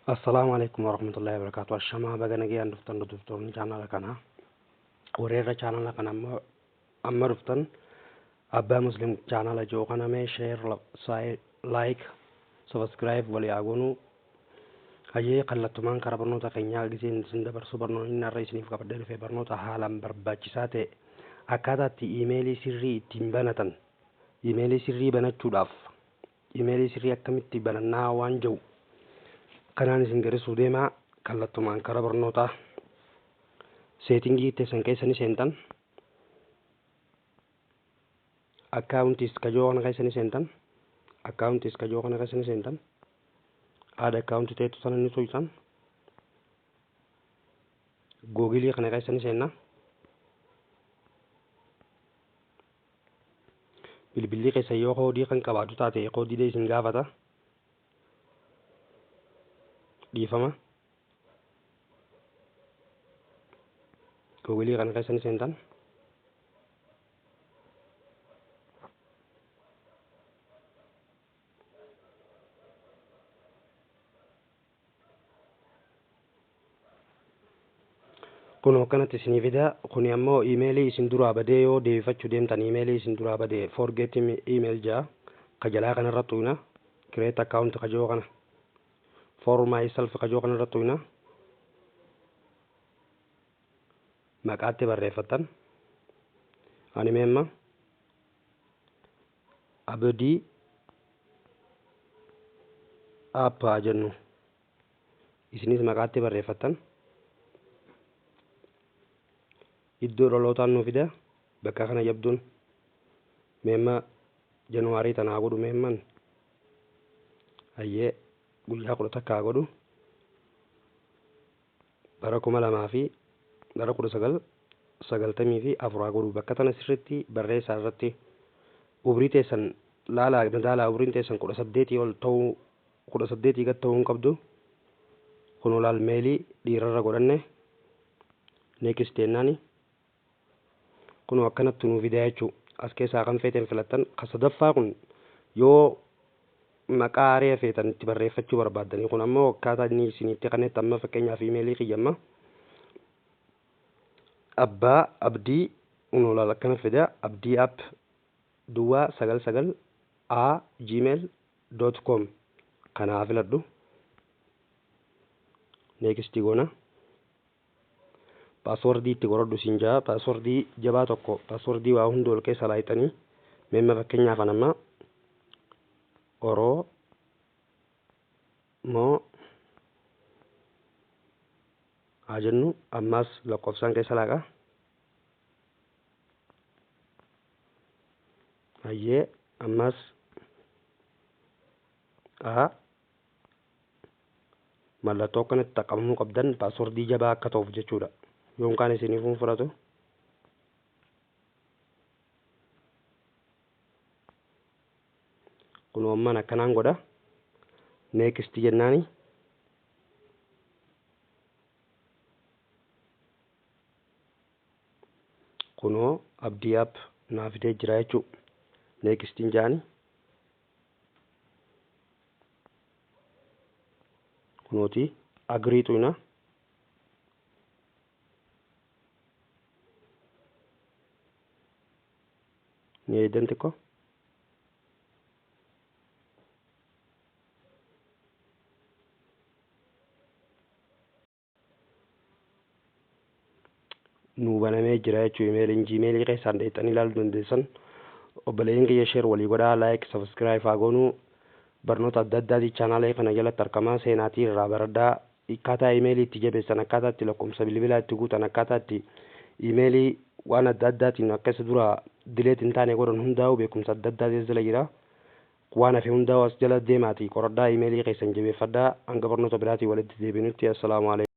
Assalamualaikum warahmatullahi wabarakatuh. Ashama bagana giyan duftan channel kana. Warera channel kana amma duftan abba muslim channel jo kana me share like subscribe wali agunu aye qallatuman karabarno ta kenya gizin sinda bar subarno inna raisni fa badal fe barno ta halam barbachisate akada ti emaili sirri timbanatan emaili sirri banachudaf emaili sirri akamitti banana wanjo kanaan isin garasuu deemaa kallattumaan karaa barnootaa seetingii teessan keessanii seentan akkaawuntiis kajoo kana keessanii seentan aada akkaawuntii teetu sana ni soisan googilii kana keessanii seenna bilbilii keessa yoo koodii kan qabaatu taate koodii isin gaafata dhiifama googilii kana keessanii seentan kun kanatti isinii fida kuni ammoo emailii isin duraa badee yoo deebifachuu deemtan emailii isin duraa badee forget email jaa kajalaa kanarratti uyna create account kajoo kana for myself kajoo kanarratti uyna maqaatti barreeffatan ani meemma abdii app jennu isinis maqaatti barreeffatan iddoo dhalootaan nu fida bakka kana jabduun meemma januaarii tanaa godhu meemman ayyee guyyaa 11 godhu bara 2094 godhu bakka tana sirriitti barreessaa irratti ubrii teessan laalaa ubriin teessan 18 ol ta'uu 18 gad ta'uu hin qabdu kun olaal meelii dhiirarra godhanne next jennaani kun akkanatti nu fidaa jechuu as keessaa kan feeten filattan kasadaffaa kun yoo maqaa aaree feetan itti barreeffachuu barbaaddanii kun ammoo akkaataa inni isinitti qanetti amma fakkeenyaaf iimeelii kiyyamma abbaa abdii unolaal akkana fidaa abdii app duwwaa 99@gmail.com kanaa filadhu next goona paaswordii itti godhadhu sinjaa paaswordii jabaa tokko paaswordii waa hundi ol keessa laayitanii meemma fakkeenyaaf anamma moo haa jennu ammaas lakkoofsaan keessa laaqa ayyee ammaas mallattoo akkanatti xaqqabamuu qabdan paaswordii jabaa akka ta'uuf jechuudha yoon kaan isiniif fudhatu kun amman akkanaan godha next jennaani kunoo abdii app naa fidee jira jechuu next jaani kunooti agree tuyna ni identico nu banamee jira jechuu emailiin gmailii keessaan dheexanii ilaaluu dandeessan obboleeyyiin kiyya share walii godhaa like subscribe haa goonuu barnoota adda addaatii chaanaalee kana jalatti argamaa seenaatii irraa baradhaa akkaataa emailii itti jabeessan akkaataa itti lakkoofsa bilbilaa itti guutan akkaataa itti emailii waan adda addaatiin akkas dura dileet hin taane godhan hundaa'u beekumsa adda addaatii jala jira waan hafe hundaa'u as jala deemaatii qoradhaa emailii keessan jabeeffadhaa hanga barnoota biraatii walitti deebinutti assalaamu alaikum